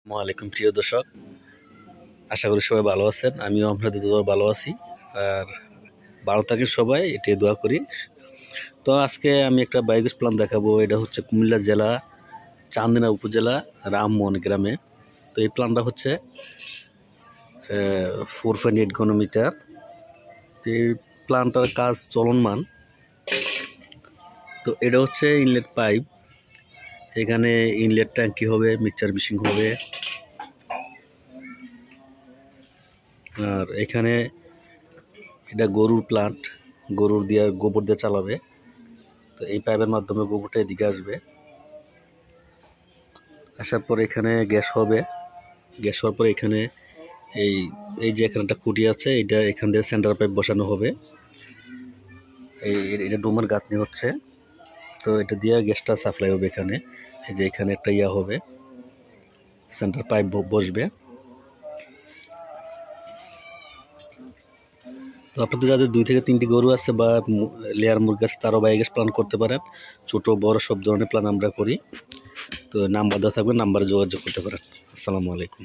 আসসালামু আলাইকুম প্রিয় দর্শক, আশা করি সবাই ভালো আছেন। আমিও আপনাদের দোয়া ভালো আছি, আর ভালো থাকেন সবাই, এটাই দোয়া করি। তো আজকে আমি একটা বায়োগ্যাস প্ল্যান্ট দেখাবো। এটা হচ্ছে কুমিল্লা জেলা চান্দিনা উপজেলা রামমোহন গ্রামে। তো এই প্ল্যান্টটা হচ্ছে 4.8 ঘনমিটার। এই প্ল্যান্টটার কাজ চলমান। তো এটা হচ্ছে ইনলেট পাইপ, এখানে ইনলেট ট্যাঙ্কি হবে, মিক্সচার মেশিন হবে, আর এখানে এটা গরুর প্লান্ট, গরুর দিয়ে গোবর দিয়ে চালাবে। তো এই পাইপের মাধ্যমে গোবরটা এদিকে আসবে, আসার পর এখানে গ্যাস হবে। গ্যাস হওয়ার পর এখানে এই এই যে এখানে একটা খুঁটি আছে, এটা এখান দিয়ে সেন্টার পাইপ বসানো হবে। এটা ডোমের গাঁথনি হচ্ছে। তো এটা দিয়ে গ্যাসটা সাপ্লাই হবে এখানে। এই যে এখানে একটা ইয়া হবে, সেন্টার পাইপ বসবে। তো আপনাদের যাদের 2 থেকে 3টি গরু আছে বা লেয়ার মুরগি আছে, তারাও বায়োগ্যাস প্ল্যান করতে পারেন। ছোট বড় সব ধরনের প্ল্যান আমরা করি। তো নাম্বার দেওয়া থাকবে, নাম্বারে যোগাযোগ করতে পারেন। আসসালামু আলাইকুম।